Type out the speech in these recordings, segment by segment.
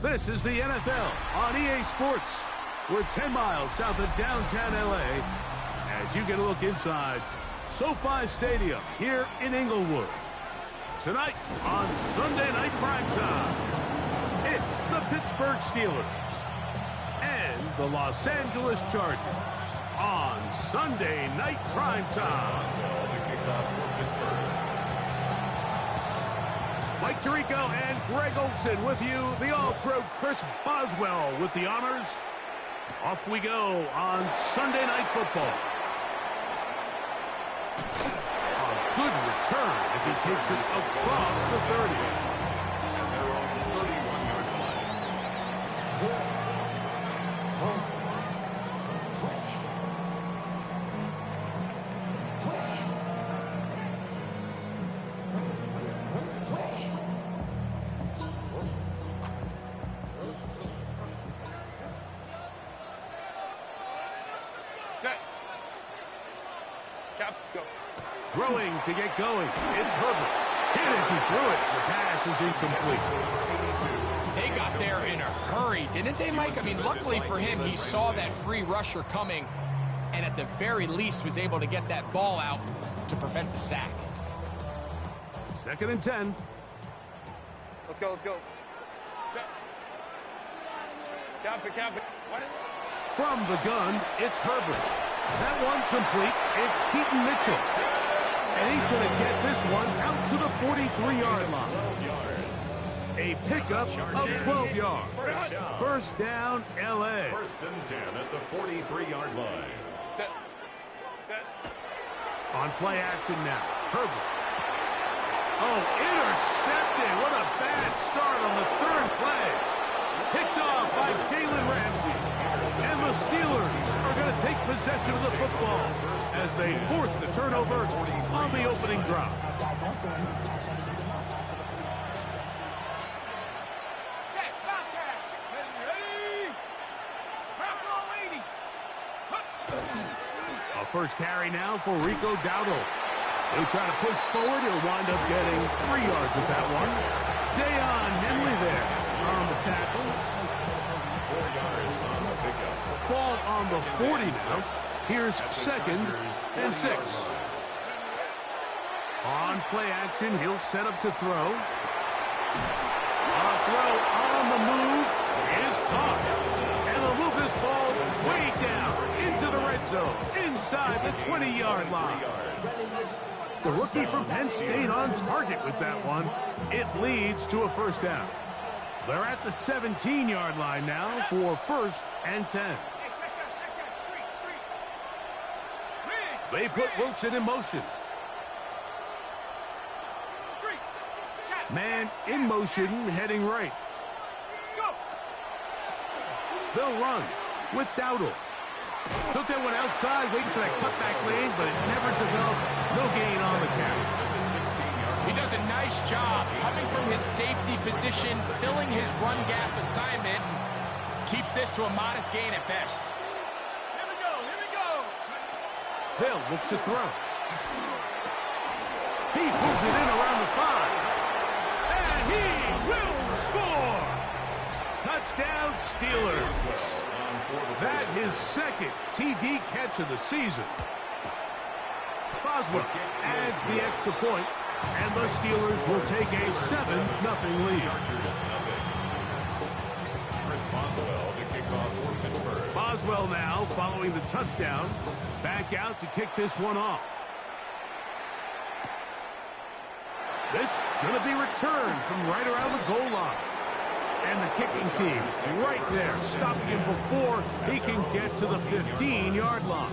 This is the NFL on EA Sports. We're 10 miles south of downtown LA as you get a look inside SoFi Stadium here in Inglewood. Tonight on Sunday Night Primetime, it's the Pittsburgh Steelers and the Los Angeles Chargers on Sunday Night Primetime. Mike Tirico and Greg Olsen with you. The All-Pro Chris Boswell with the honors. Off we go on Sunday Night Football. A good return as he takes it across the 30. They're on the 31-yard line. Throwing to get going. It's Herbert. Hit as he threw it. The pass is incomplete. They got there in a hurry, didn't they, Mike? I mean, luckily for him, he saw that free rusher coming and at the very least was able to get that ball out to prevent the sack. 2nd and 10. Let's go, let's go. Count it. From the gun, it's Herbert. That one complete. It's Keaton Mitchell. And he's going to get this one out to the 43-yard line. A pickup of 12 yards. First down, L.A. 1st and 10 at the 43-yard line. On play action now, Herbert. Oh, intercepted. What a bad start on the 3rd play. Picked off by Jalen Ramsey. And the Steelers are going to take possession of the football as they force the turnover on the opening drive. A first carry now for Rico Dowdle. They try to push forward. He'll wind up getting 3 yards with that one. Deion Henley there on the tackle. 4 yards on the pickup. Ball on the 40 now. Here's 2nd and 6. On play action, he'll set up to throw. A throw on the move is caught. And they'll move this ball way down into the red zone, inside the 20-yard line. The rookie from Penn State on target with that one. It leads to a first down. They're at the 17-yard line now for 1st and 10. They put Wilson in motion. Man in motion, heading right. They'll run with Dowdle. Took that one outside, waiting for that cutback lane, but it never developed. No gain on the carry. He does a nice job coming from his safety position, filling his run gap assignment, keeps this to a modest gain at best. Here we go. They'll look to throw. He pulls it in around the 5. And he will score! Touchdown Steelers. That his 2nd TD catch of the season. Boswell adds the extra point, and the Steelers will take a 7-0 lead. Chris Boswell to kick off for Pittsburgh. Boswell now, following the touchdown, back out to kick this one off. This going to be returned from right around the goal line. And the kicking team right there, stopping him before he can get to the 15-yard line.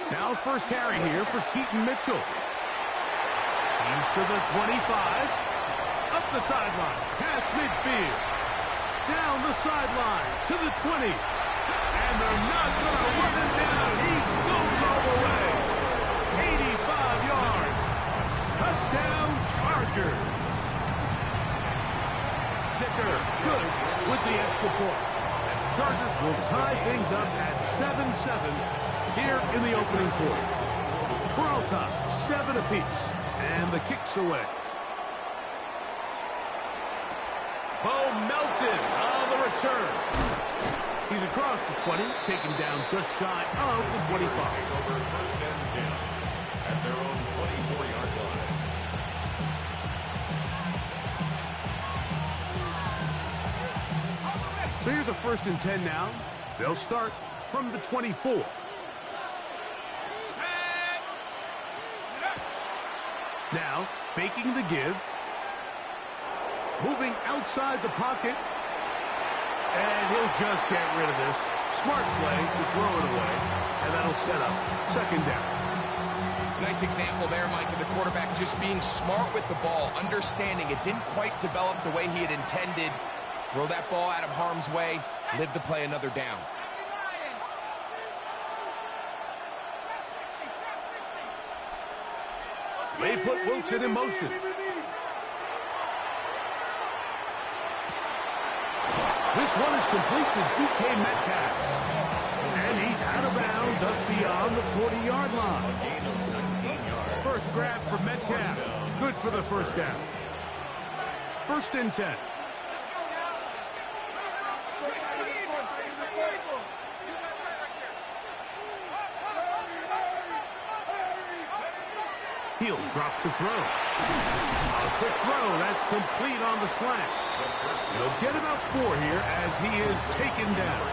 Now first carry here for Keaton Mitchell. He's to the 25. Up the sideline, past midfield. Down the sideline to the 20. And they're not going to run him down. He goes all the way. 85 yards. Touchdown, Chargers. Dicker good with the extra point. And the Chargers will tie things up at 7-7 here in the opening quarter. We're all tied, 7 apiece, and the kick's away. Bo Melton on the return. He's across the 20, taken down just shy of the 25. Over first and 10 at their own 24-yard line. So here's a 1st and 10 now. They'll start from the 24. Now, faking the give. Moving outside the pocket. And he'll just get rid of this. Smart play to throw it away. And that'll set up 2nd down. Nice example there, Mike, of the quarterback just being smart with the ball, understanding it didn't quite develop the way he had intended. Throw that ball out of harm's way, live to play another down. They put Wilson in motion. This one is complete to DK Metcalf. And he's out of bounds up beyond the 40-yard line. First grab for Metcalf. Good for the 1st down. 1st and 10. He'll drop to throw. A quick throw. That's complete on the slant. He'll get about 4 here as he is taken down.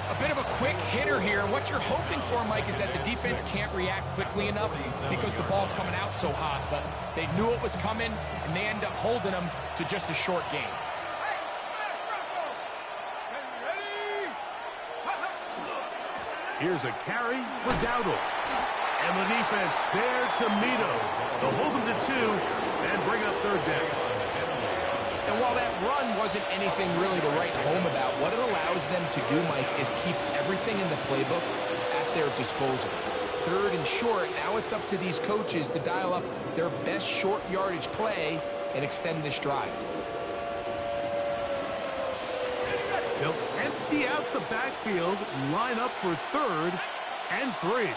A bit of a quick hitter here. What you're hoping for, Mike, is that the defense can't react quickly enough because the ball's coming out so hot. But they knew it was coming, and they end up holding them to just a short gain. Here's a carry for Dowdle. And the defense there to Mito. They'll hold them to 2 and bring up 3rd down. And while that run wasn't anything really to write home about, what it allows them to do, Mike, is keep everything in the playbook at their disposal. 3rd and short, now it's up to these coaches to dial up their best short yardage play and extend this drive. They'll empty out the backfield, line up for 3rd and 3.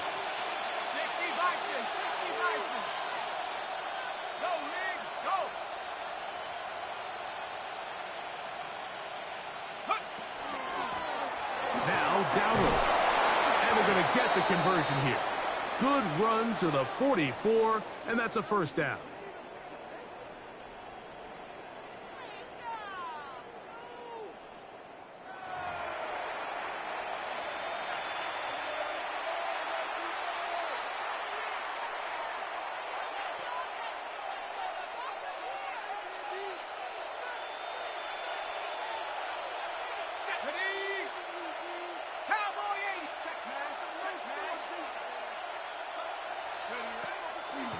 Dowdle. And they're going to get the conversion here. Good run to the 44, and that's a 1st down.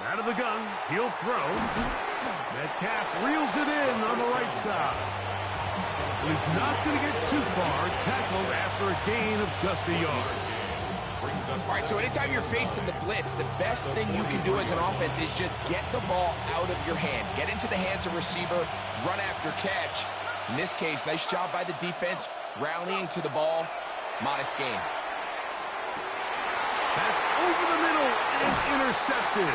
Out of the gun, he'll throw. Metcalf reels it in on the right side. He's not going to get too far, tackled after a gain of just a yard. All right, so anytime you're facing the blitz, the best thing you can do as an offense is just get the ball out of your hand. Get into the hands of receiver, run after catch. In this case, nice job by the defense, rallying to the ball. Modest gain. That's over the middle and intercepted.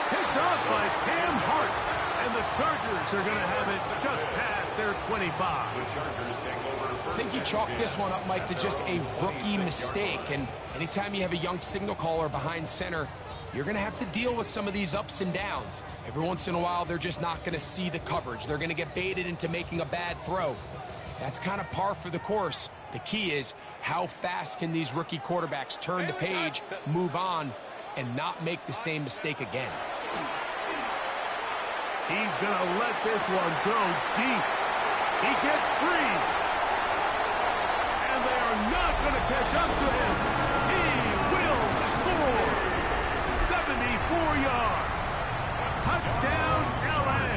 Picked off by Cam Hart. And the Chargers are going to have it just past their 25. The Chargers take over. I think you chalk this one up, Mike, to just a rookie mistake. And anytime you have a young signal caller behind center, you're going to have to deal with some of these ups and downs. Every once in a while, they're just not going to see the coverage. They're going to get baited into making a bad throw. That's kind of par for the course. The key is how fast can these rookie quarterbacks turn the page, move on, and not make the same mistake again. He's going to let this one go deep. He gets free. And they are not going to catch up to him. He will score. 74 yards. Touchdown, L.A.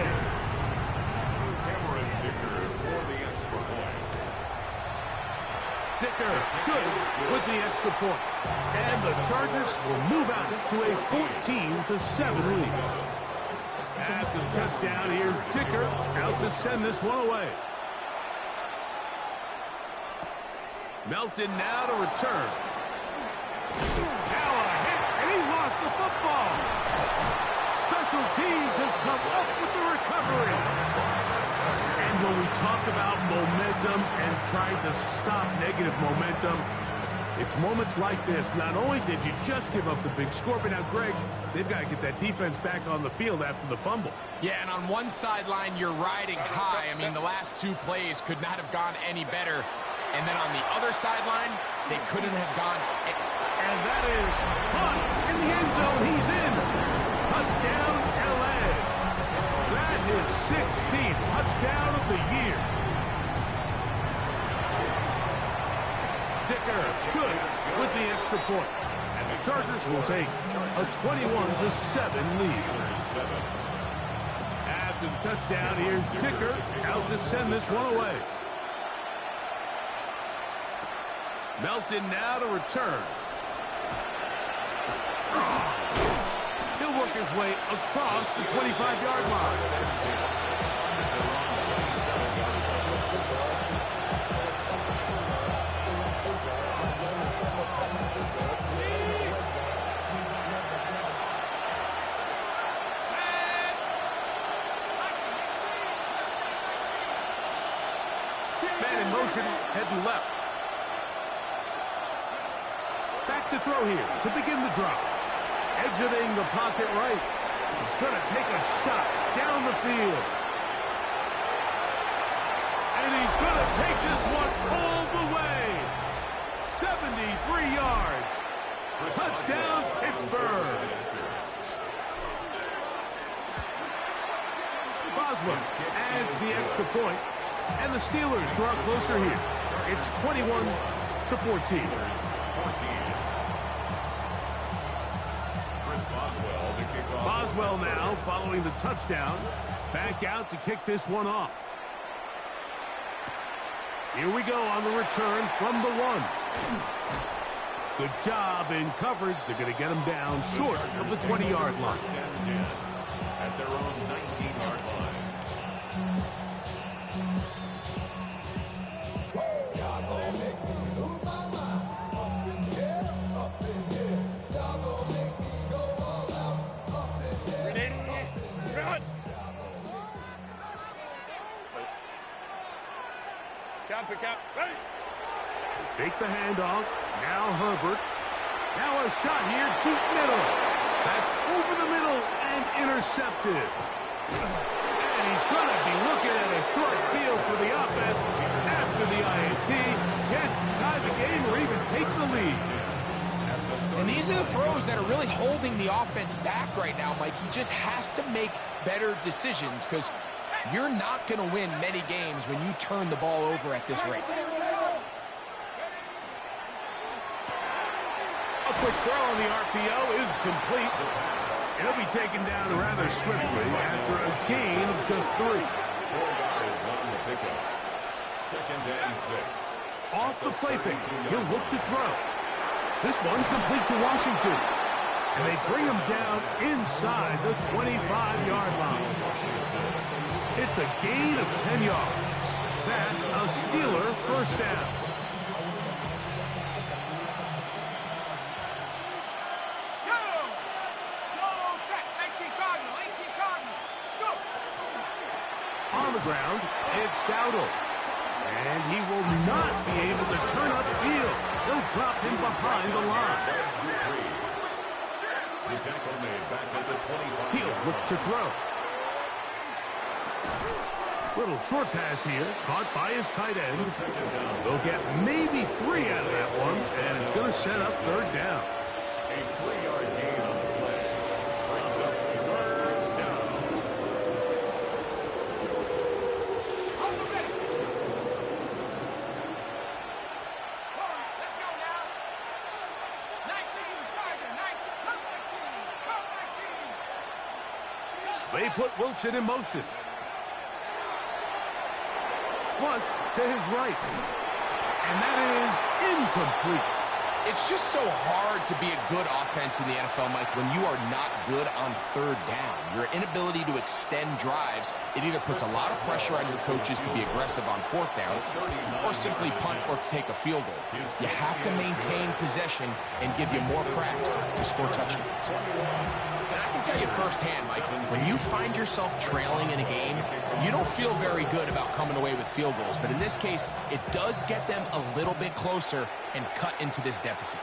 Cameron Dicker for the extra point. Dicker, good with the extra point. And the Chargers will move out to a 14-7 lead. After the touchdown, here's Dicker out to send this one away. Melton now to return. Now a hit, and he lost the football. Special teams has come up with the recovery. And when we talk about momentum and trying to stop negative momentum, it's moments like this. Not only did you just give up the big score, but now, Greg, they've got to get that defense back on the field after the fumble. Yeah, and on one sideline, you're riding high. I mean, the last two plays could not have gone any better. And then on the other sideline, they couldn't have gone. And that is Hunt in the end zone. He's in. Touchdown, L.A. That is 16th touchdown of the year. Dicker, good with the extra point. And the Chargers will take a 21-7 lead. After the touchdown, here's Dicker out to send this one away. Melton now to return. He'll work his way across the 25-yard line. Man in motion, heading left. Back to throw here to begin the drop. Exiting the pocket right. He's going to take a shot down the field. And he's going to take this one all the way. 73 yards. Touchdown, Pittsburgh. Osml adds the extra point, and the Steelers draw closer here. It's 21-14. Osml now following the touchdown. Back out to kick this one off. Here we go on the return from the one. Good job in coverage. They're going to get him down short of the 20-yard line. At their own 19-yard line. Ready? Fake the handoff. Now Herbert. Now a shot here, deep middle. That's over the middle and intercepted. And he's going to be looking at a short field for the offense after the IAT. Can't tie the game or even take the lead. And these are the throws that are really holding the offense back right now, Mike. He just has to make better decisions because you're not going to win many games when you turn the ball over at this rate. A quick throw on the RPO is complete. It'll be taken down rather swiftly after a gain of just 3. 4 yards on the pickup. 2nd and 6. Off the play fake, he'll look to throw. This one complete to Washington. And they bring him down inside the 25-yard line. It's a gain of 10 yards. That's a Steeler first down. On the ground, it's Dowdle. And he will not be able to turn up field. They'll drop him behind the line. The tackle made back at the 25. He'll look to throw. Little short pass here, caught by his tight end. They'll get maybe 3 out of that one, and it's going to set up 3rd down. A 3-yard gain on the play. Brings up 3rd down. Let's go now. 19, Tiger, 19, come 19, come 19. They put Wilson in motion. Flush to his right. And that is incomplete. It's just so hard to be a good offense in the NFL, Mike, when you are not good on third down. Your inability to extend drives, it either puts a lot of pressure on your coaches to be aggressive on fourth down or simply punt or take a field goal. You have to maintain possession and give you more cracks to score touchdowns. And I can tell you firsthand, Mike, when you find yourself trailing in a game, you don't feel very good about coming away with field goals. But in this case, it does get them a little bit closer and cut into this deficit.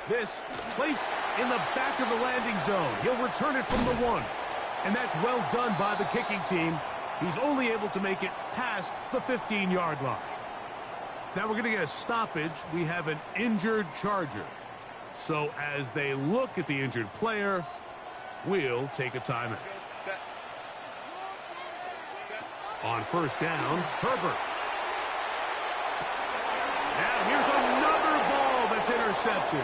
This placed in the back of the landing zone. He'll return it from the 1. And that's well done by the kicking team. He's only able to make it past the 15-yard line. Now we're going to get a stoppage. We have an injured Charger. So as they look at the injured player, we'll take a timeout. On first down, Herbert. Now here's another ball that's intercepted.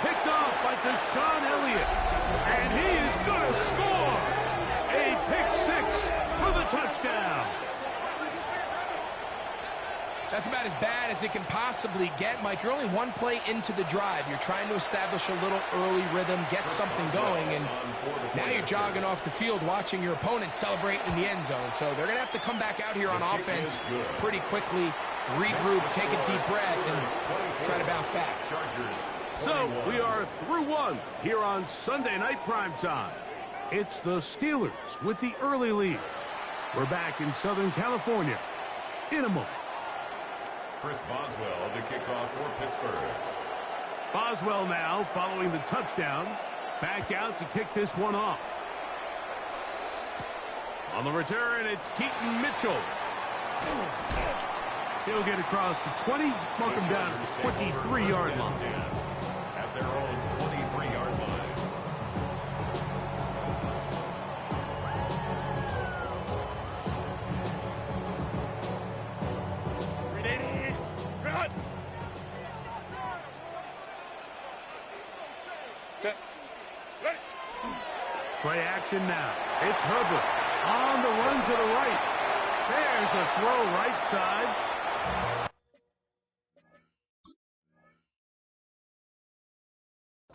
Picked off by Deshaun Elliott. And he is going to score. A pick 6 for the touchdown. That's about as bad as it can possibly get, Mike. You're only one play into the drive. You're trying to establish a little early rhythm, get something going, and now you're jogging off the field watching your opponent celebrate in the end zone. So they're going to have to come back out here on offense pretty quickly, regroup, take a deep breath, and try to bounce back. So we are through one here on Sunday Night Primetime. It's the Steelers with the early lead. We're back in Southern California in a moment. Chris Boswell to kick off for Pittsburgh. Boswell now following the touchdown. Back out to kick this one off. On the return, it's Keaton Mitchell. He'll get across the 20, mark him down at the 23-yard line. At their own 23-yard line. Play action now. It's Herbert on the run to the right. There's a throw right side.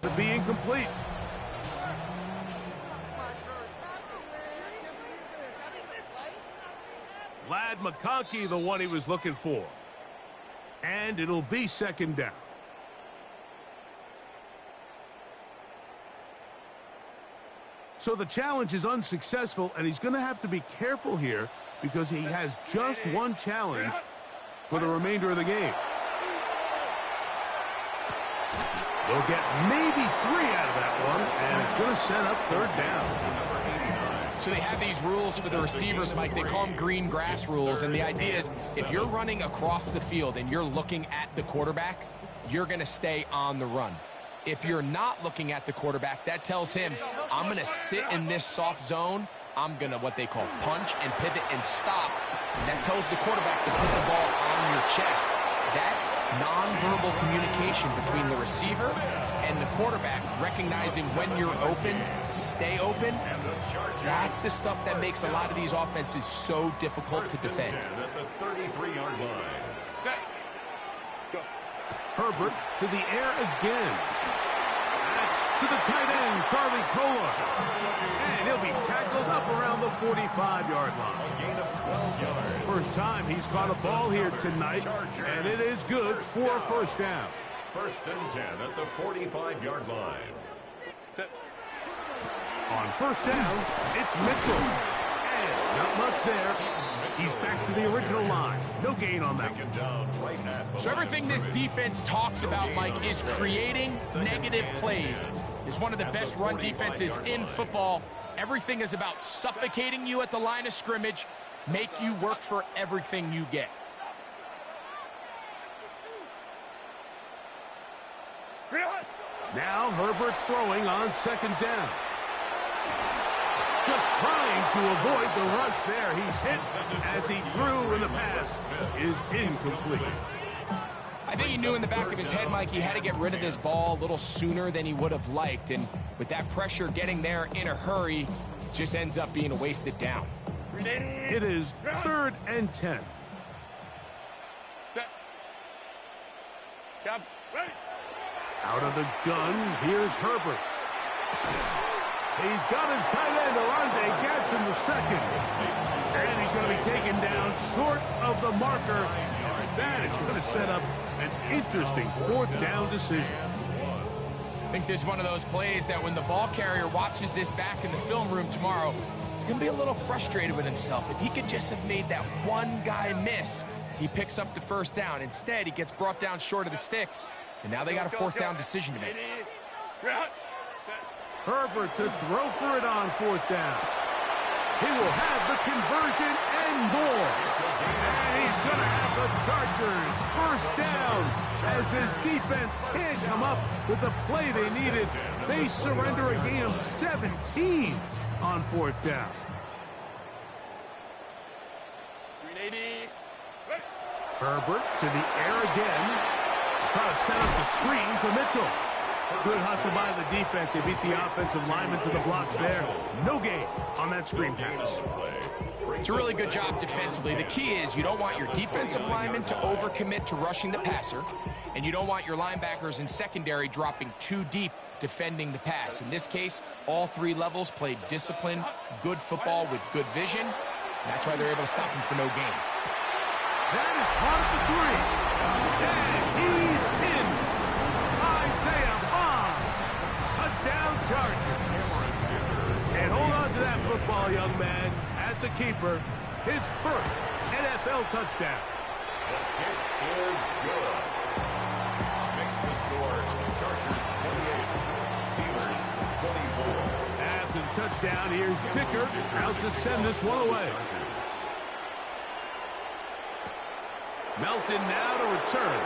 To be incomplete. Lad McConkey, the one he was looking for. And it'll be second down. So the challenge is unsuccessful, and he's going to have to be careful here because he has just one challenge for the remainder of the game. They'll get maybe 3 out of that one, and it's going to set up third down. So they have these rules for the receivers, Mike. They call them green grass rules, and the idea is if you're running across the field and you're looking at the quarterback, you're going to stay on the run. If you're not looking at the quarterback, that tells him, I'm going to sit in this soft zone. I'm going to what they call punch and pivot and stop. And that tells the quarterback to put the ball on your chest. That nonverbal communication between the receiver and the quarterback, recognizing when you're open, stay open, that's the stuff that makes a lot of these offenses so difficult to defend. At the 33-yard line. Herbert to the air again. That's to the tight end, Charlie Kolar. And he'll be tackled up around the 45-yard line. A gain of 12 yards. First time he's caught a ball here tonight, and it is good for a first down. First and 10 at the 45-yard line. On first down, it's Mitchell. And not much there. He's back to the original line. No gain on that. So everything this defense talks about, Mike, is creating negative plays. It's one of the best run defenses in football. Everything is about suffocating you at the line of scrimmage, make you work for everything you get. Now Herbert throwing on second down. Just trying to avoid the rush there. He's hit as he threw, and the pass is incomplete. I think he knew in the back of his head, Mike, he had to get rid of this ball a little sooner than he would have liked. And with that pressure getting there in a hurry, just ends up being a wasted down. It is 3rd and 10. Cap. Ready. Out of the gun, here's Herbert. He's got his tight end, Arande Gatson, the second. And he's going to be taken down short of the marker. And that is going to set up an interesting fourth down decision. I think this is one of those plays that when the ball carrier watches this back in the film room tomorrow, he's going to be a little frustrated with himself. If he could just have made that one guy miss, he picks up the first down. Instead, he gets brought down short of the sticks, and now they got a fourth down decision to make. Herbert to throw for it on fourth down. He will have the conversion and more. And he's going to have the Chargers first down as this defense can't come up with the play they needed. They surrender a gain of 17 on fourth down. 380. Herbert to the air again. Try to set up the screen to Mitchell. Good hustle by the defense. They beat the offensive lineman to the blocks there. No gain on that screen pass. It's a really good job defensively. The key is you don't want your defensive lineman to overcommit to rushing the passer, and you don't want your linebackers in secondary dropping too deep defending the pass. In this case, all three levels played disciplined, good football with good vision. That's why they're able to stop him for no gain. That is caught at the 3. And he's in. Isaiah Bond. Touchdown Chargers. And hold on to that football, young man. That's a keeper. His first NFL touchdown. The kick is good. Makes the score Chargers 28, Steelers 24. After the touchdown, here's Dicker out to send this one away. Melton now to return.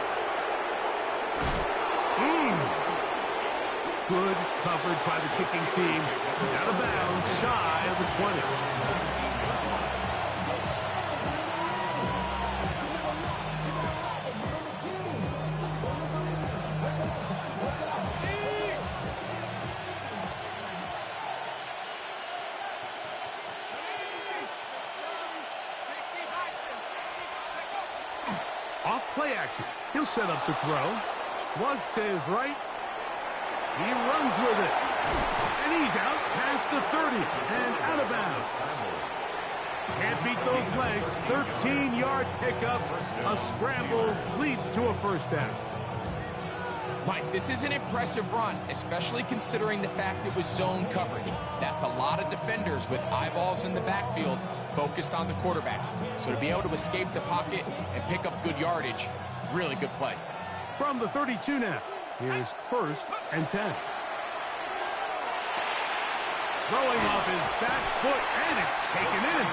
Good coverage by the kicking team. He's out of bounds, shy of the 20. Off play action. He'll set up to throw. Flush to his right. He runs with it. And he's out past the 30 and out of bounds. Can't beat those legs. 13-yard pickup. A scramble leads to a first down. Mike, this is an impressive run, especially considering the fact it was zone coverage. That's a lot of defenders with eyeballs in the backfield focused on the quarterback. So to be able to escape the pocket and pick up good yardage, really good play. From the 32 now, here's first and 10. Throwing off his back foot, and it's taken in.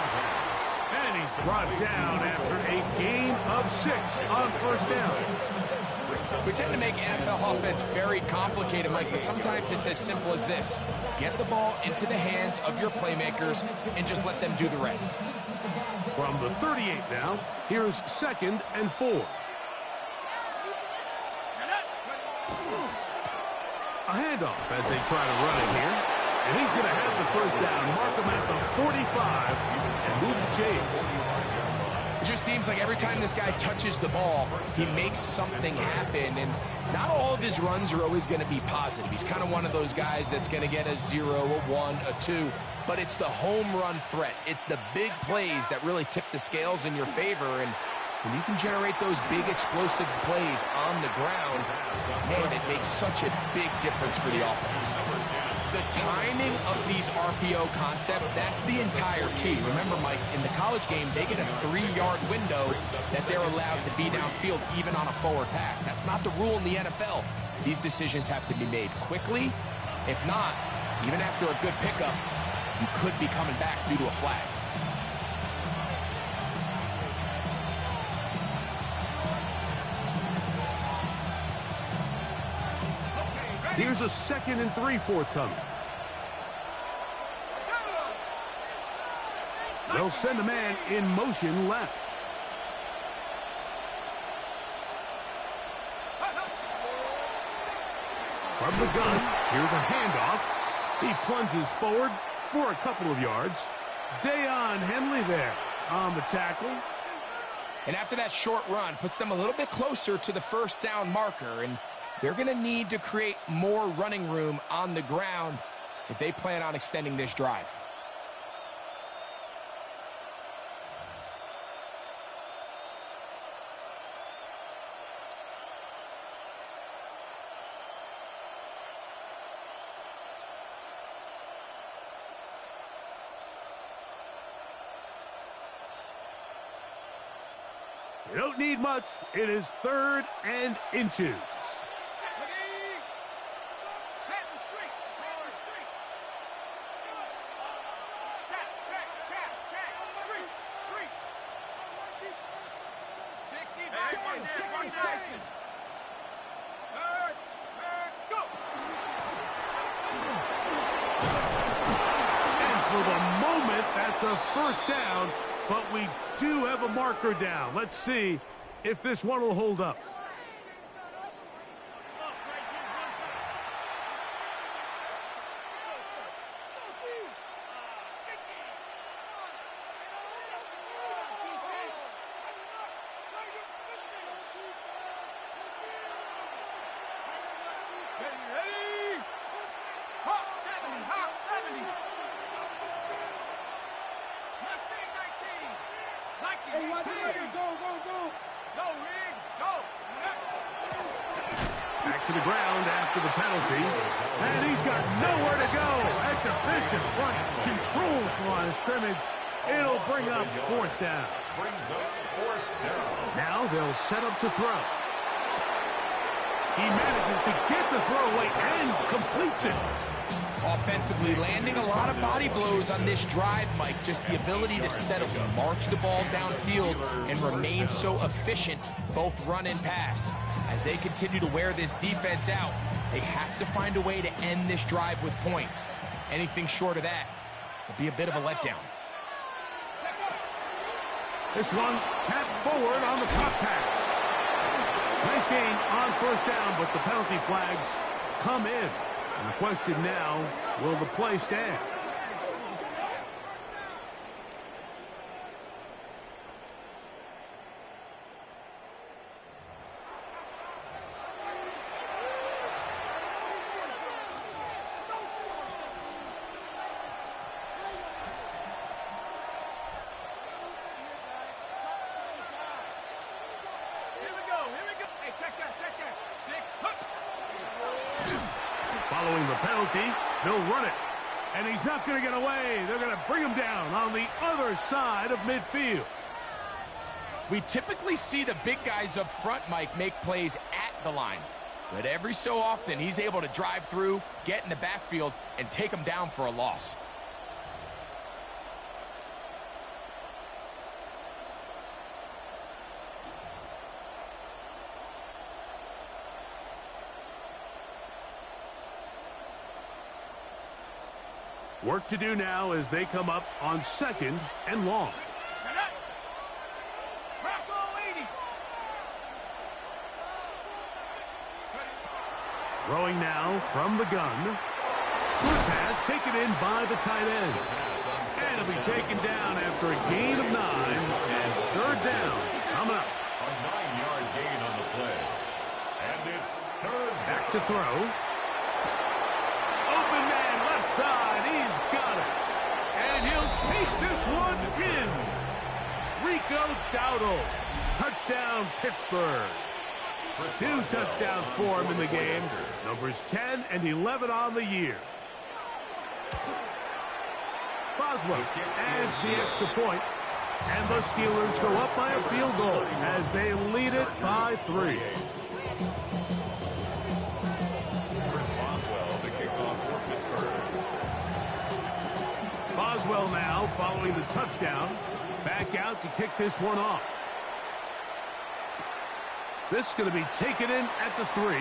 And he's brought down after a gain of 6 on first down. We tend to make NFL offense very complicated, Mike, but sometimes it's as simple as this. Get the ball into the hands of your playmakers and just let them do the rest. From the 38 now, here's second and 4. A handoff as they try to run it here. And he's going to have the first down, mark him at the 45, and move the chains. It just seems like every time this guy touches the ball, he makes something happen. And not all of his runs are always going to be positive. He's kind of one of those guys that's going to get a 0, a 1, a 2. But it's the home run threat. It's the big plays that really tip the scales in your favor. And when you can generate those big explosive plays on the ground, man, it makes such a big difference for the offense. The timing of these RPO concepts, that's the entire key. Remember, Mike, in the college game, they get a 3-yard window that they're allowed to be downfield even on a forward pass. That's not the rule in the NFL. These decisions have to be made quickly. If not, even after a good pickup, you could be coming back due to a flag. Here's a second and 3 forthcoming. They'll send a man in motion left. From the gun, here's a handoff. He plunges forward for a couple of yards. Deion Henley there on the tackle. And after that short run, puts them a little bit closer to the first down marker, and they're going to need to create more running room on the ground if they plan on extending this drive. You don't need much. It is 3rd and inches. And for the moment, that's a first down. But we do have a marker down. Let's see if this one will hold up. Ready? Hawk 70, Hawk 70. Mustang 19. Nike 18. Go. Go, Rig, go. Back to the ground after the penalty. And he's got nowhere to go. That defensive front controls the line of scrimmage. It'll bring up 4th down. Brings up 4th down. Now they'll set up to throw. He manages to get the throw away and completes it. Offensively, landing a lot of body blows on this drive, Mike. Just the ability to steadily march the ball downfield and remain so efficient, both run and pass. As they continue to wear this defense out, they have to find a way to end this drive with points. Anything short of that will be a bit of a letdown. This one tapped forward on the top pass. Nice gain on first down, but the penalty flags come in. And the question now, will the play stand? Following the penalty, they'll run it. And he's not going to get away. They're going to bring him down on the other side of midfield. We typically see the big guys up front, Mike, make plays at the line. But every so often, he's able to drive through, get in the backfield, and take them down for a loss. Work to do now as they come up on 2nd and long. Throwing now from the gun. Short pass taken in by the tight end. And it'll be taken down after a gain of 9 and 3rd down. Coming up. A 9-yard gain on the play. And it's 3rd down. Back to throw. Open man left side. He's got it. And he'll take this one in. Rico Dowdle. Touchdown, Pittsburgh. 2 touchdowns for him in the game. Numbers 10 and 11 on the year. Boswell adds the extra point, and the Steelers go up by a field goal as they lead it by 3. Boswell to kick off for Pittsburgh. Boswell now following the touchdown. Back out to kick this one off. This is going to be taken in at the 3.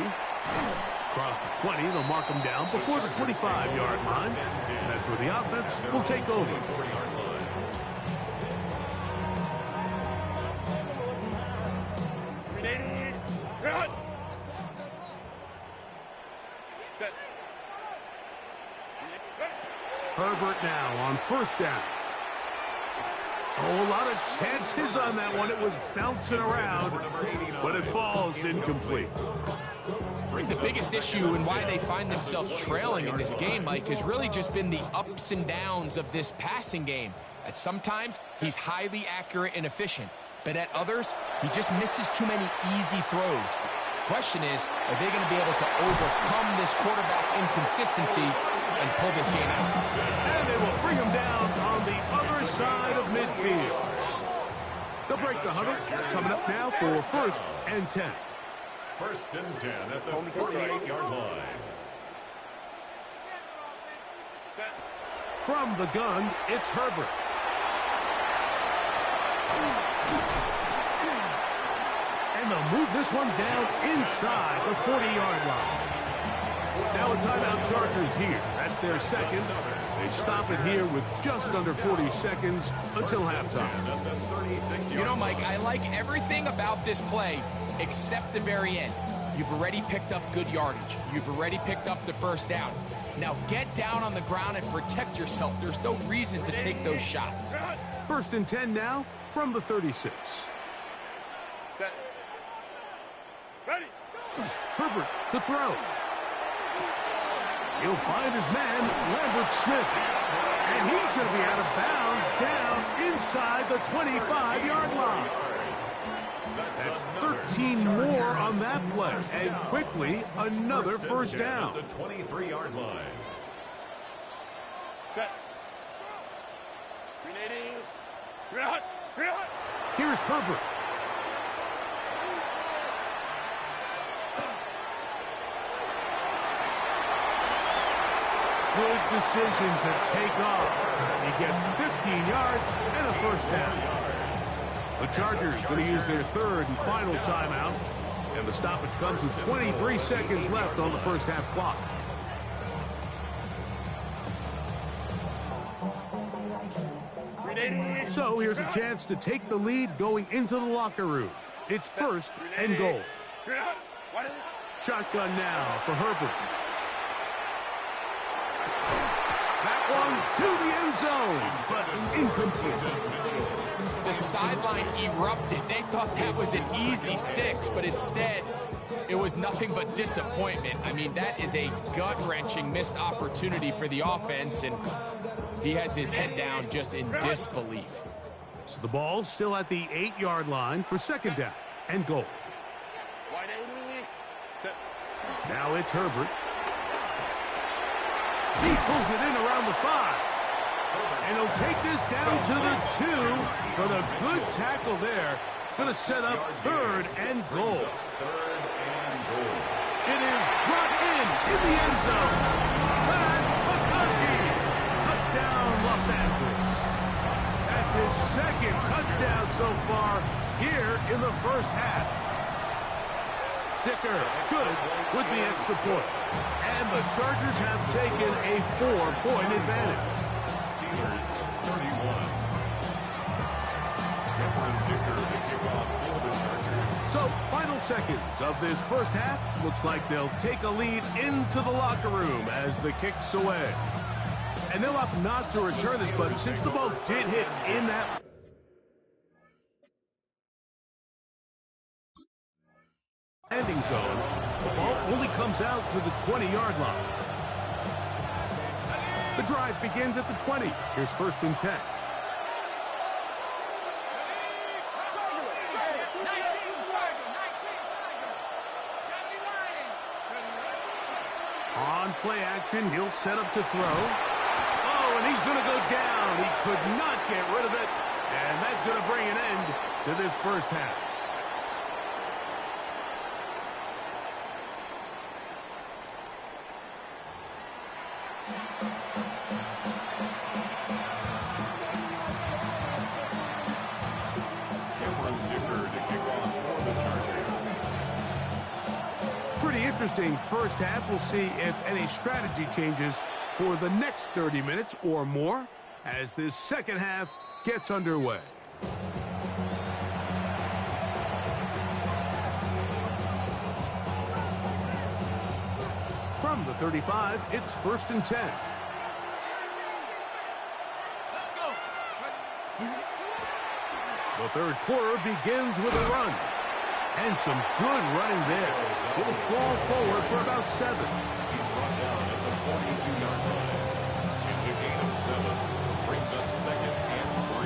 Across the 20, they'll mark them down before the 25-yard line. And that's where the offense will take over. Herbert now on 1st down. Oh, a lot of chances on that one. It was bouncing around, but it falls incomplete. I think the biggest issue and why they find themselves trailing in this game, Mike, has really just been the ups and downs of this passing game. At sometimes, he's highly accurate and efficient, but at others, he just misses too many easy throws. The question is, are they going to be able to overcome this quarterback inconsistency and pull this game out? And they will bring him down on the other side of midfield. They'll break the huddle. Coming up now for 1st and 10. 1st and 10 at the 48-yard line. From the gun, it's Herbert. And they'll move this one down inside the 40-yard line. Now a timeout, Chargers here. That's their second. They stop it here with just under 40 seconds until halftime. You know, Mike, I like everything about this play except the very end. You've already picked up good yardage. You've already picked up the first down. Now get down on the ground and protect yourself. There's no reason to take those shots. 1st and 10 now from the 36. Ready. Herbert to throw. He'll find his man, Lambert Smith. And he's going to be out of bounds down inside the 25-yard line. That's 13 more on that play. And quickly, another first down. The 23-yard line. Set. Grenading. Here's Herbert. Good decision to take off. He gets 15 yards and a first down. The Chargers going to use their 3rd and final timeout. And the stoppage comes with 23 seconds left on the first half clock. So here's a chance to take the lead going into the locker room. It's 1st and goal. Shotgun now for Herbert. That one to the end zone, but incomplete. The sideline erupted. They thought that was an easy 6, but instead, it was nothing but disappointment. I mean, that is a gut-wrenching missed opportunity for the offense, and he has his head down just in disbelief. So the ball's still at the 8-yard line for 2nd down and goal. Now it's Herbert. He pulls it in around the 5. And he'll take this down to the 2. But a good tackle there. Going to set up 3rd and goal. It is brought in the end zone. Pat McConkey. Touchdown, Los Angeles. That's his 2nd touchdown so far here in the first half. Dicker, good with the extra point. And the Chargers have taken a 4-point advantage. Steelers 31. Cameron Dicker to kick off for the Chargers. So, final seconds of this first half. Looks like they'll take a lead into the locker room as the kick's away. And they'll opt not to return this, but since the ball did hit in that landing zone, the ball only comes out to the 20-yard line. The drive begins at the 20. Here's 1st and 10. On play action, he'll set up to throw. Oh, and he's going to go down. He could not get rid of it. And that's going to bring an end to this first half. Interesting first half. We'll see if any strategy changes for the next 30 minutes or more as this second half gets underway. From the 35, it's 1st and 10. Let's go. The third quarter begins with a run. And some good running there. He'll fall forward for about 7. He's brought down at the 42-yard line. It's a gain of 7. Brings up 2nd and 3.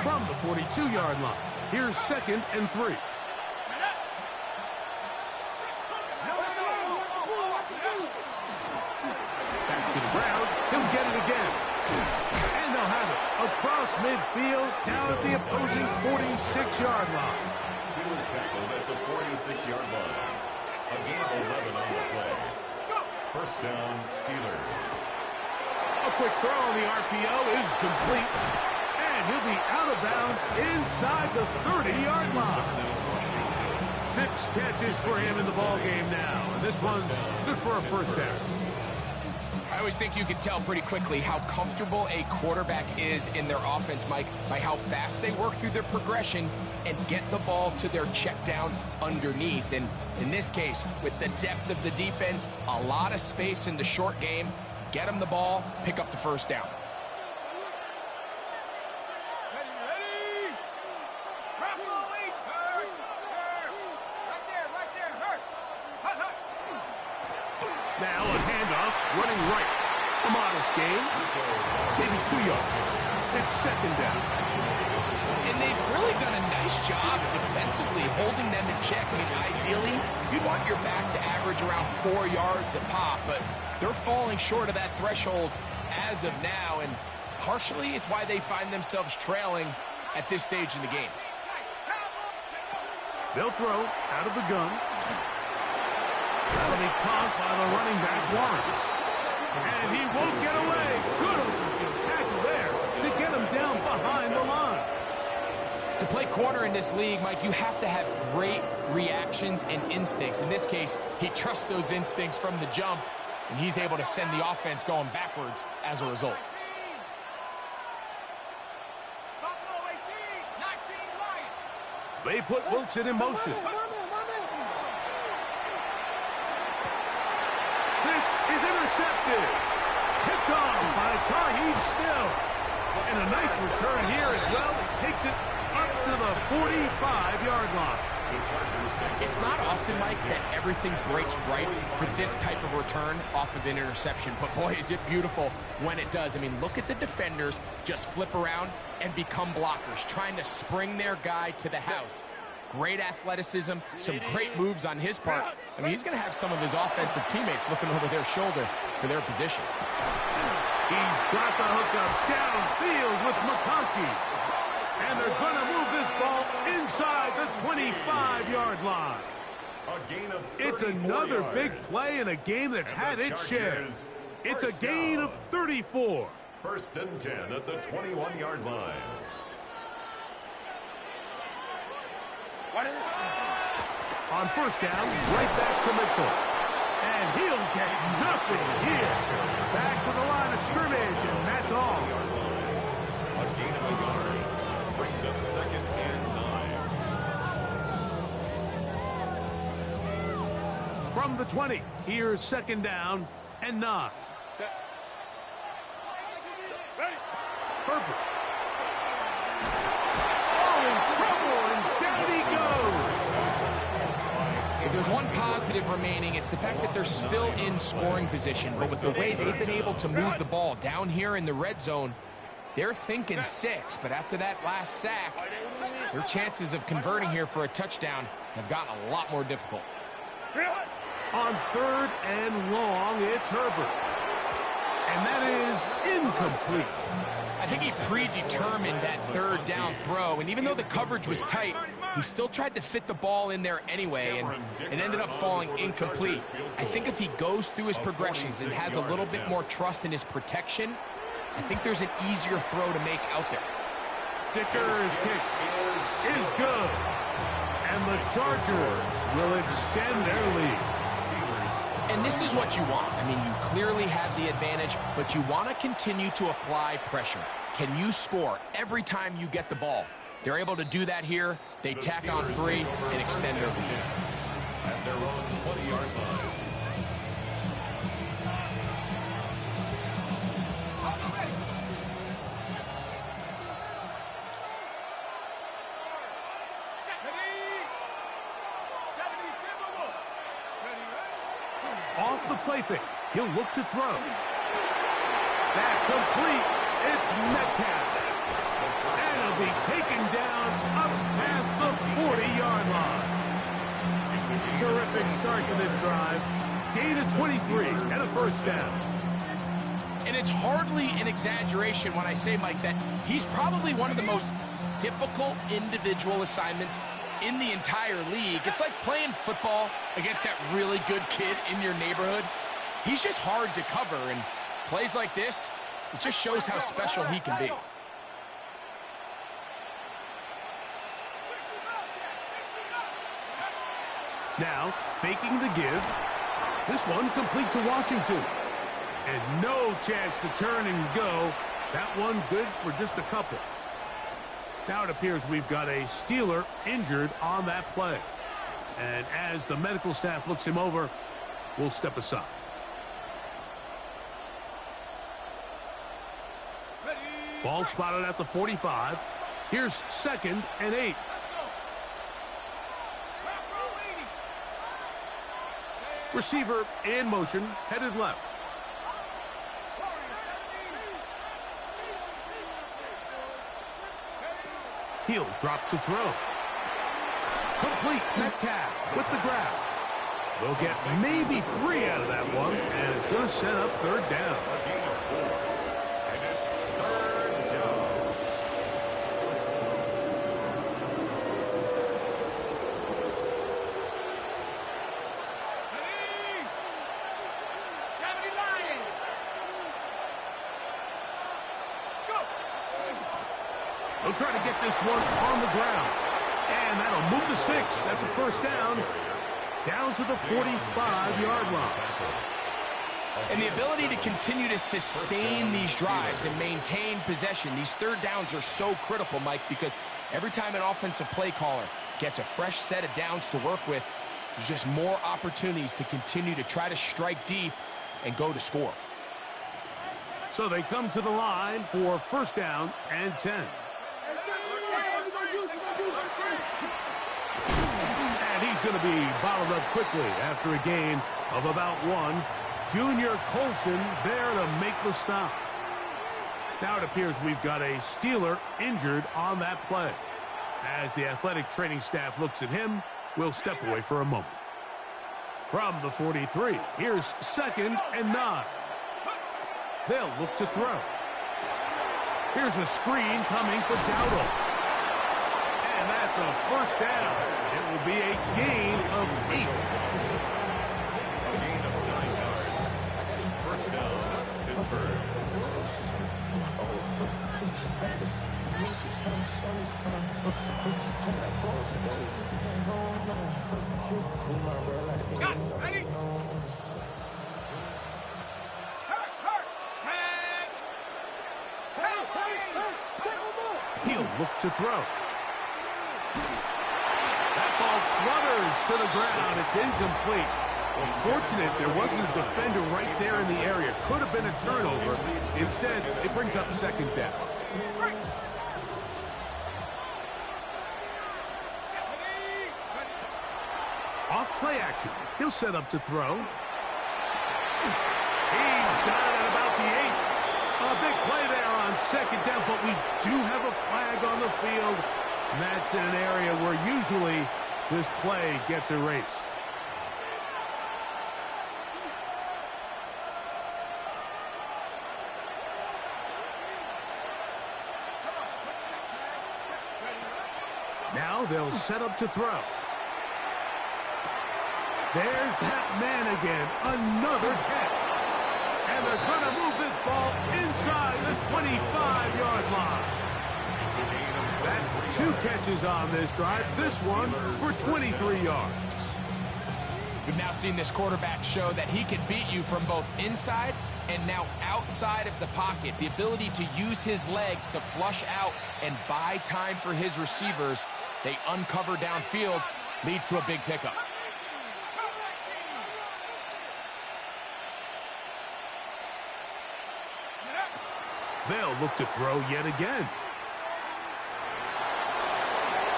From the 42-yard line, here's 2nd and 3. Back to the ground. He'll get it again. And they'll have it across midfield down at the opposing 46-yard line. He was tackled at the 46-yard line. A gain of 11 on the play. First down, Steelers. A quick throw on the RPO is complete. And he'll be out of bounds inside the 30-yard line. 6 catches for him in the ball game now. And this one's good for a first down. I always think you can tell pretty quickly how comfortable a quarterback is in their offense, Mike, by how fast they work through their progression and get the ball to their check down underneath. And in this case, with the depth of the defense, a lot of space in the short game, get them the ball, pick up the first down. Now a handoff, running right. A modest gain, maybe 2 yards. It's 2nd down. And they've really done a nice job defensively holding them in check. I mean, ideally, you'd want your back to average around 4 yards a pop, but they're falling short of that threshold as of now, and partially it's why they find themselves trailing at this stage in the game. They'll throw out of the gun. That'll be caught by the running back, Lawrence. And he won't get away. Good open field tackle there to get him down behind the line. To play corner in this league, Mike, you have to have great reactions and instincts. In this case, he trusts those instincts from the jump, and he's able to send the offense going backwards as a result. They put Wilson in motion. This is intercepted. Picked off by Tahib Still. And a nice return here as well. Takes it up to the 45-yard line. It's not often, Mike, that everything breaks right for this type of return off of an interception. But boy, is it beautiful when it does. I mean, look at the defenders just flip around and become blockers, trying to spring their guy to the house. Great athleticism, some great moves on his part. I mean, he's going to have some of his offensive teammates looking over their shoulder for their position. He's got the hookup downfield with McConkey. And they're going to move this ball inside the 25-yard line. It's another big play in a game that's had its share. It's a gain of 34. 1st and 10 at the 21-yard line. On first down, right back to Mitchell. And he'll get nothing here. Back to the line of scrimmage, and that's all. A gain of a yard. Brings up 2nd and 9. From the 20, here's 2nd down and 9. Herbert. Oh, in trouble, and down he goes. If there's one positive remaining, it's the fact that they're still in scoring position. But with the way they've been able to move the ball down here in the red zone, they're thinking 6. But after that last sack, their chances of converting here for a touchdown have gotten a lot more difficult. On 3rd and long, it's Herbert. And that is incomplete. I think he predetermined that 3rd down throw, and even though the coverage was tight, he still tried to fit the ball in there anyway, and it ended up falling incomplete. I think if he goes through his progressions and has a little bit more trust in his protection, I think there's an easier throw to make out there. Dicker's kick is good. And the Chargers will extend their lead. And this is what you want. I mean, you clearly have the advantage, but you want to continue to apply pressure. Can you score every time you get the ball? They're able to do that here. They tack on 3 and extend their lead. At their own 20-yard line. play fake. He'll look to throw. That's complete. It's Metcalf. And he'll be taken down up past the 40-yard line. Terrific start to this drive. Gain of 23 and a first down. And it's hardly an exaggeration when I say, Mike, that he's probably one of the most difficult individual assignments in the entire league. It's like playing football against that really good kid in your neighborhood. He's just hard to cover, and plays like this, it just shows how special he can be. Now, faking the give. This one complete to Washington. And no chance to turn and go. That one good for just a couple. Now it appears we've got a Steeler injured on that play. And as the medical staff looks him over, we'll step aside. Ball spotted at the 45. Here's 2nd and 8. Receiver in motion, headed left. He'll drop to throw. Complete. Metcalf with the grab. They'll get maybe 3 out of that one, and it's going to set up 3rd down. And it's 3rd down. They'll try to get this one on the ground. And that'll move the sticks. That's a first down. Down to the 45-yard line. And the ability to continue to sustain these drives and maintain possession, these 3rd downs are so critical, Mike, because every time an offensive play caller gets a fresh set of downs to work with, there's just more opportunities to continue to try to strike deep and go to score. So they come to the line for 1st down and 10. And he's going to be bottled up quickly after a gain of about 1. Junior Colson there to make the stop. Now it appears we've got a Steeler injured on that play. As the athletic training staff looks at him, we'll step away for a moment. From the 43, here's 2nd and 9. They'll look to throw. Here's a screen coming for Dowdle. And that's a first down. It will be a gain of 8. A gain of 9 yards. First down, Pittsburgh. Ready? He'll look to throw. That ball flutters to the ground. It's incomplete. Well, fortunate there wasn't a defender right there in the area. Could have been a turnover. Instead, it brings up 2nd down. Off play action. He'll set up to throw. He's got it at about the 8. A big play there on 2nd down, but we do have a flag on the field. And that's in an area where usually this play gets erased. Now they'll set up to throw. There's that man again. Another catch. And they're going to move this ball inside the 25-yard line. That's 2 catches on this drive. This one for 23 yards. We've now seen this quarterback show that he can beat you from both inside and now outside of the pocket. The ability to use his legs to flush out and buy time for his receivers. They uncover downfield, leads to a big pickup. They'll look to throw yet again.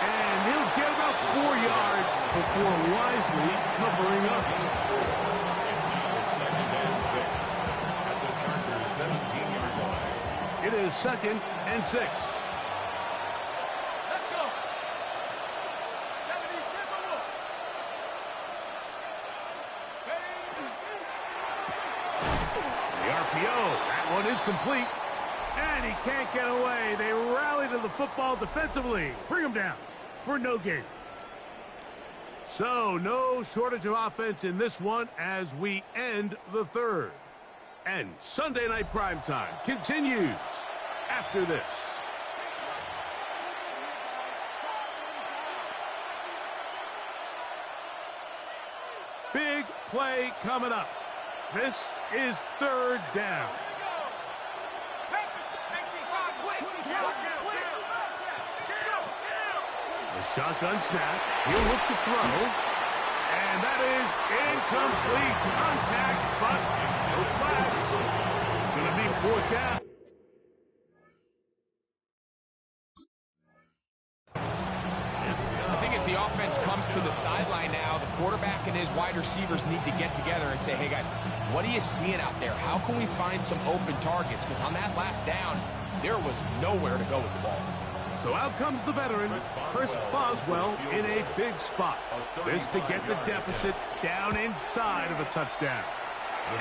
And he'll get about 4 yards before wisely covering up. It's now 2nd It is 2nd and 6. Let's go. 70, The RPO, that one is complete. And he can't get away. They rally to the football defensively. Bring him down for no gain. So, no shortage of offense in this one as we end the third. And Sunday Night Primetime continues after this. Big play coming up. This is 3rd down. The shotgun snap. He'll look to throw. And that is incomplete. Contact, but no flags. It's going to be 4th down. I think as the offense comes to the sideline now, the quarterback and his wide receivers need to get together and say, hey, guys, what are you seeing out there? How can we find some open targets? Because on that last down, there was nowhere to go with the ball. So out comes the veteran, Chris Boswell, in a big spot. This to get the deficit down inside of a touchdown.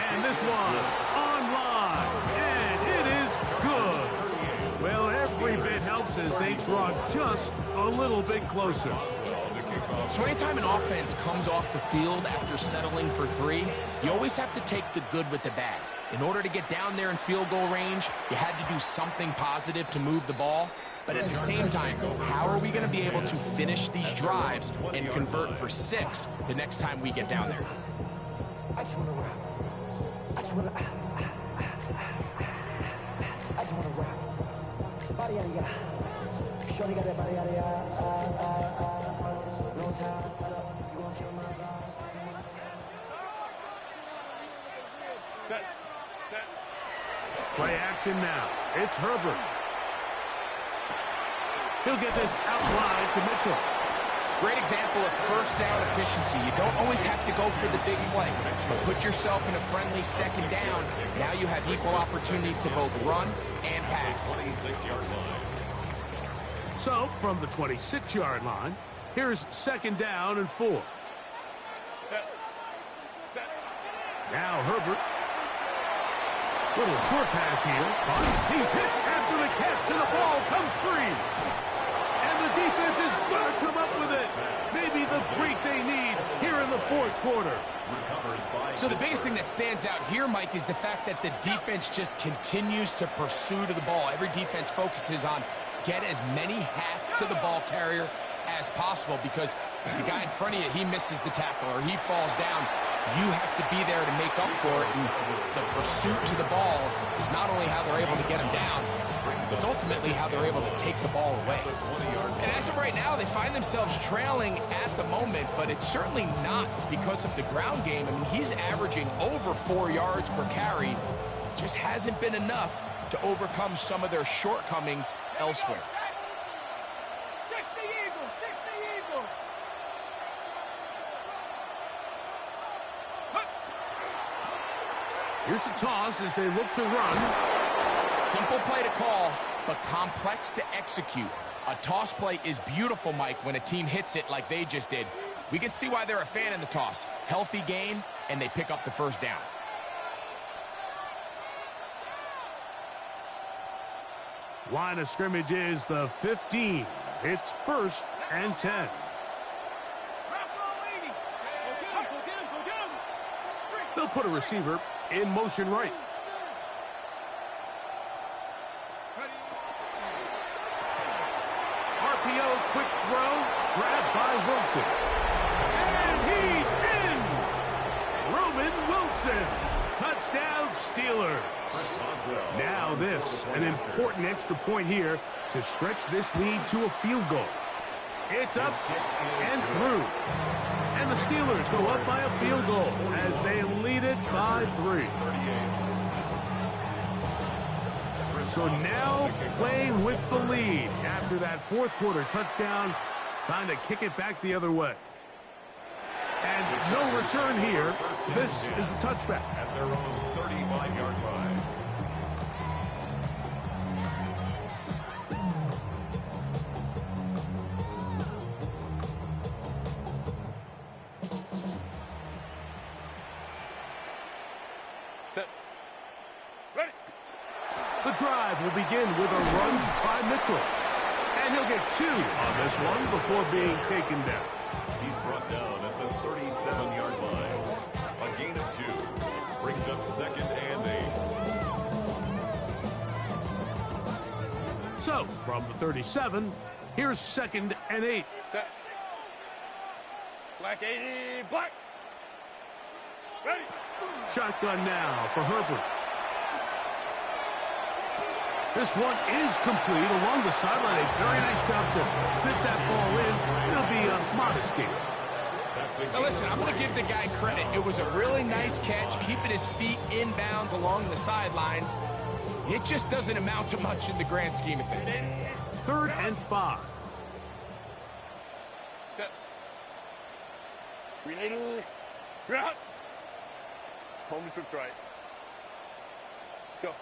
And this one online, and it is good. Well, every bit helps as they draw just a little bit closer. So anytime an offense comes off the field after settling for 3, you always have to take the good with the bad. In order to get down there in field goal range, you had to do something positive to move the ball. But at the same time, how are we going to be able to finish these drives and convert for 6 the next time we get down there? I just want to rap. I just want to rap. Body yada yada. Shorty got that body yada yada. Long time set up. You won't kill my vibe. Set. Play action now. It's Herbert. He'll get this out wide to Mitchell. Great example of first down efficiency. You don't always have to go for the big play, but put yourself in a friendly 2nd down. Now you have equal opportunity to both run and pass. 26-yard line. So, from the 26-yard line, here's 2nd down and 4. Set. Now Herbert. Little short pass here. But he's hit after the catch, and the ball comes free. And the defense is going to come up with it. Maybe the break they need here in the 4th quarter. So the biggest thing that stands out here, Mike, is the fact that the defense just continues to pursue to the ball. Every defense focuses on get as many hats to the ball carrier as possible, because if the guy in front of you, he misses the tackle or he falls down, you have to be there to make up for it. And the pursuit to the ball is not only how they're able to get him down, it's ultimately how they're able to take the ball away. And as of right now, they find themselves trailing at the moment, but it's certainly not because of the ground game. I mean, he's averaging over 4 yards per carry. Just hasn't been enough to overcome some of their shortcomings elsewhere. 60 Eagles. Here's a toss as they look to run. Simple play to call, but complex to execute. A toss play is beautiful, Mike, when a team hits it like they just did. We can see why they're a fan in the toss. Healthy gain, and they pick up the 1st down. Line of scrimmage is the 15. It's 1st and 10. They'll put a receiver in motion right. RPO, quick throw, grabbed by Wilson. And he's in! Roman Wilson. Touchdown Steelers. Now this, an important extra point here to stretch this lead to a field goal. It's up and through. And the Steelers go up by a field goal as they lead it by 3. So now playing with the lead after that 4th quarter touchdown, trying to kick it back the other way. And no return here. This is a touchback. At their own 35-yard line. Set. Ready. The drive will begin with a run by Mitchell. And he'll get 2 on this one before being taken down. He's brought down at the 37-yard line. A gain of 2. Brings up 2nd and 8. So, from the 37, here's 2nd and 8. Set. Black 80. Black. Ready. Shotgun now for Herbert. This one is complete along the sideline. A very nice job to fit that ball in. It'll be a modest gain. Now listen, I'm going to give the guy credit. It was a really nice catch, keeping his feet inbounds along the sidelines. It just doesn't amount to much in the grand scheme of things. 3rd and 5. Set. Renator. Route. Home trips right. Go.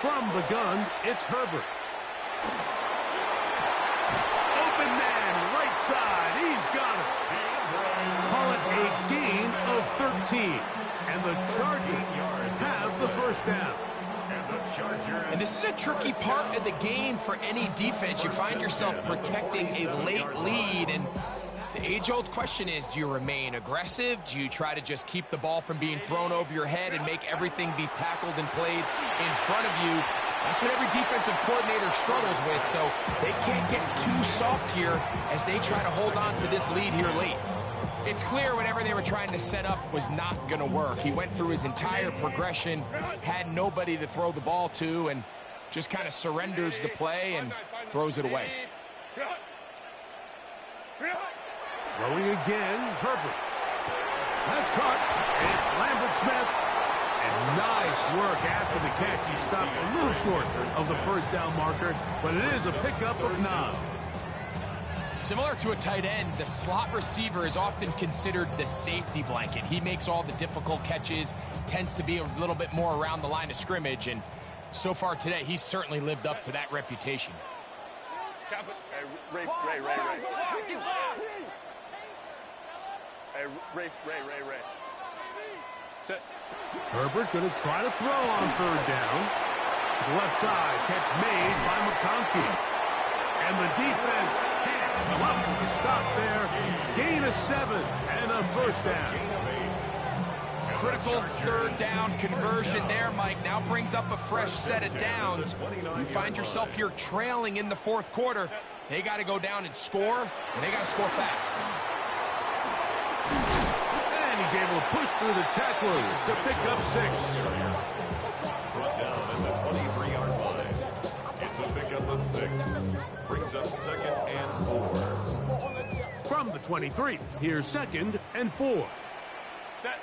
From the gun, it's Herbert. Open man, right side. He's got it. Call it a gain of 13. And the Chargers have the first down. And this is a tricky part of the game for any defense. You find yourself protecting a late lead, and the age-old question is, do you remain aggressive? Do you try to just keep the ball from being thrown over your head and make everything be tackled and played in front of you? That's what every defensive coordinator struggles with, so they can't get too soft here as they try to hold on to this lead here late. It's clear whatever they were trying to set up was not going to work. He went through his entire progression, had nobody to throw the ball to, and just kind of surrenders the play and throws it away. Throwing again, Herbert. That's caught. It's Lambert Smith. And nice work after the catch. He stopped a little short of the first down marker, but it is a pickup of 9. Similar to a tight end, the slot receiver is often considered the safety blanket. He makes all the difficult catches, tends to be a little bit more around the line of scrimmage, and so far today, he's certainly lived up to that reputation. Ray. Hey, Ray. Set. Herbert going to try to throw on 3rd down. To the left side, catch made by McConkey. And the defense can't come up with a stop there. Gain of 7 and a first down. Critical 3rd down conversion there, Mike. Now brings up a fresh set of downs. You find yourself here trailing in the 4th quarter. They got to go down and score, and they got to score fast. And he's able to push through the tacklers to pick up 6. Brought down at the 23-yard line. It's a pickup of 6. Brings up 2nd and 4. From the 23, here's 2nd and 4. Set.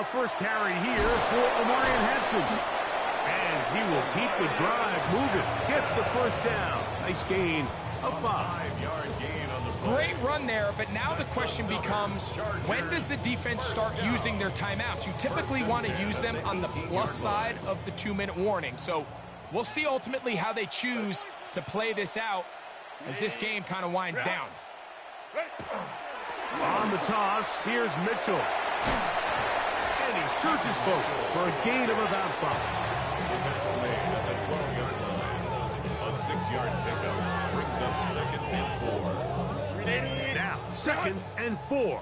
First carry here for Omarion Hampton. And he will keep the drive moving. Gets the first down. Nice gain of 5. 5-yard gain on the play. Great run there, but now the question becomes, when does the defense start using their timeouts? You typically want to use them on the plus side of the 2-minute warning. So we'll see ultimately how they choose to play this out as this game kind of winds down. On the toss, here's Mitchell. And he searches for a gain of about 5. The tackle made at the 12-yard line. A 6-yard pickup brings up 2nd and 4. Now, 2nd and 4.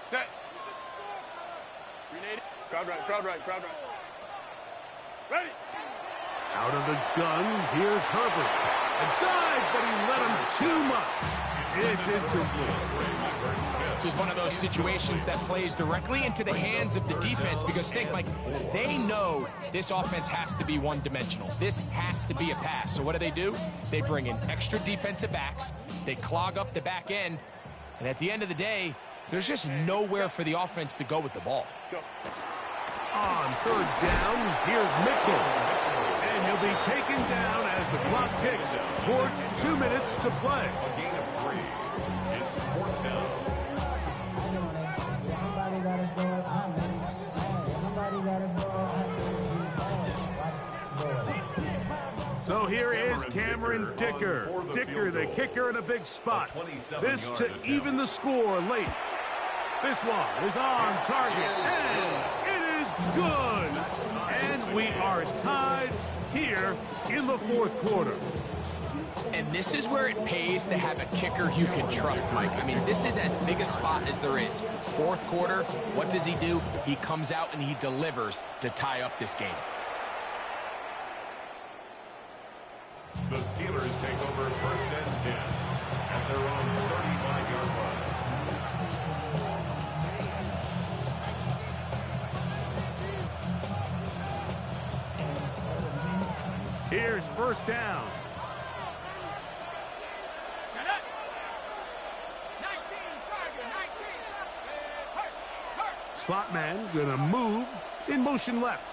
Set. Crowd right. Ready. Out of the gun, here's Herbert. A dive, but he let him too much. It's incomplete. This is one of those situations that plays directly into the hands of the defense because think, Mike, they know this offense has to be one-dimensional. This has to be a pass. So what do? They bring in extra defensive backs. They clog up the back end. And at the end of the day, there's just nowhere for the offense to go with the ball. Go. On 3rd down, here's Mitchell. And he'll be taken down as the clock ticks towards 2 minutes to play. A gain of 3. It's 4th down. So here is Cameron Dicker. Dicker, the kicker, in a big spot. This to even the score late. This one is on target, and it is good. And we are tied here in the fourth quarter. And this is where it pays to have a kicker you can trust, Mike. I mean, this is as big a spot as there is. Fourth quarter, what does he do? He comes out and he delivers to tie up this game. The Steelers take over 1st and 10 at their own 35-yard line. Here's first down. Slot man gonna move in motion left.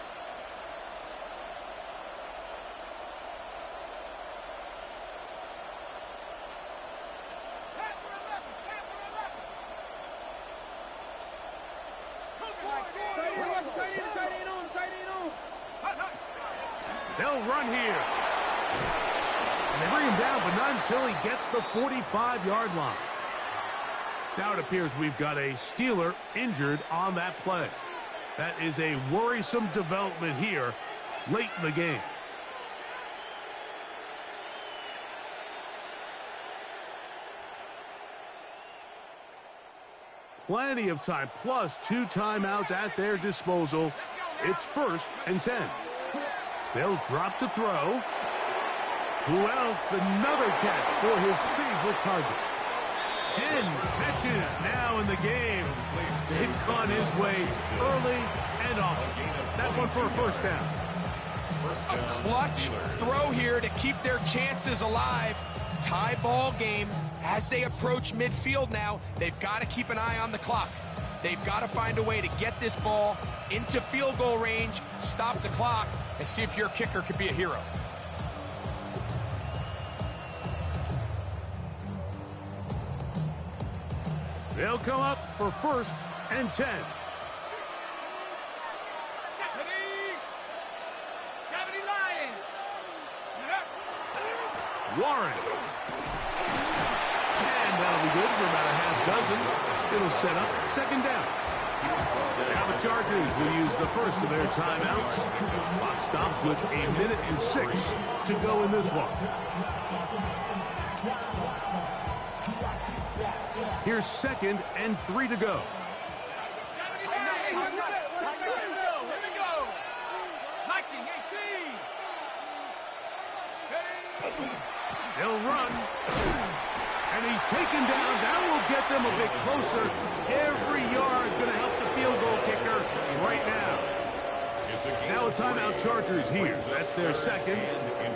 They'll run here. And they bring him down, but not until he gets the 45-yard line. Now it appears we've got a Steeler injured on that play. That is a worrisome development here late in the game. Plenty of time, plus 2 timeouts at their disposal. It's 1st and 10. They'll drop to throw. Who else? Another catch for his favorite target. 10 catches now in the game. They've gone his way early and often. That one for a first down. A clutch throw here to keep their chances alive. Tie ball game as they approach midfield now. They've got to keep an eye on the clock. They've got to find a way to get this ball into field goal range, stop the clock, and see if your kicker could be a hero. They'll come up for 1st and 10. 70 Lions. Warren. And that'll be good for about a half dozen. It'll set up 2nd down. Now the Chargers will use the first of their timeouts. Clock stops with 1:06 to go in this one. Here's 2nd and 3 to go. They'll run. And he's taken down. That will get them a bit closer. Every yard going to help the field goal kicker right now. Now a timeout Chargers here. That's their 2nd.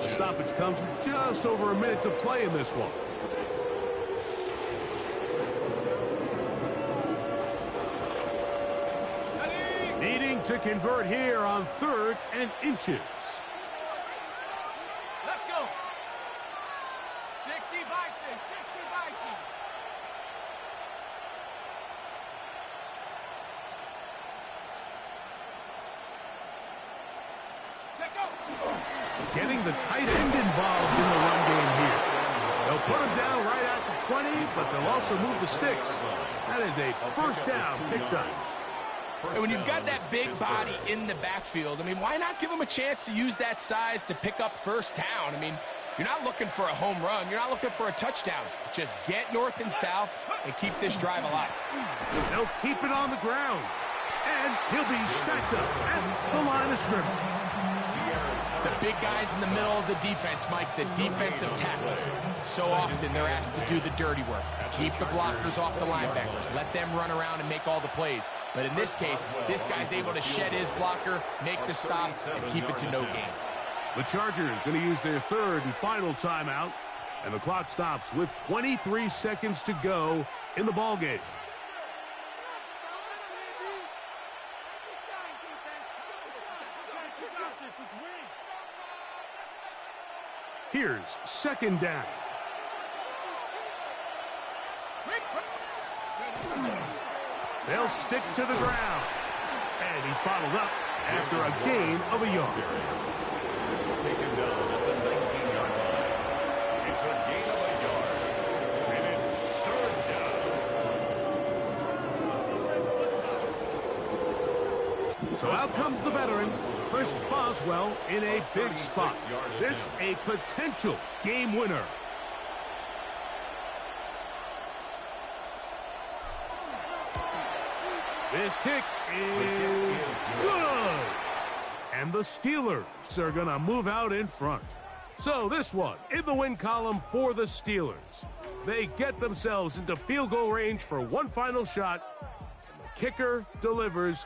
The stoppage comes with just over a minute to play in this one. Needing to convert here on 3rd and inches. Let's go. 60 Bison, 60 Bison. Getting the tight end involved in the run game here. They'll put him down right at the 20, but they'll also move the sticks. That is a first down picked up. And when you've got that big body in the backfield, I mean, why not give him a chance to use that size to pick up first down? I mean, you're not looking for a home run. You're not looking for a touchdown. Just get north and south and keep this drive alive. They'll keep it on the ground. And he'll be stacked up at the line of scrimmage. The big guys in the middle of the defense, Mike, the defensive tackles. So often they're asked to do the dirty work. Keep the blockers off the linebackers. Let them run around and make all the plays. But in this case, this guy's able to shed his blocker, make the stop, and keep it to no gain. The Chargers going to use their 3rd and final timeout. And the clock stops with 23 seconds to go in the ballgame. Here's 2nd down. They'll stick to the ground. And he's bottled up after a gain of a yard. Taken down at the 19-yard line. It's a gain of a yard. And it's 3rd down. So out comes the veteran, Chris Boswell, in a big spot. This a potential game winner. This kick is good. And the Steelers are going to move out in front. So this one in the win column for the Steelers. They get themselves into field goal range for one final shot. And the kicker delivers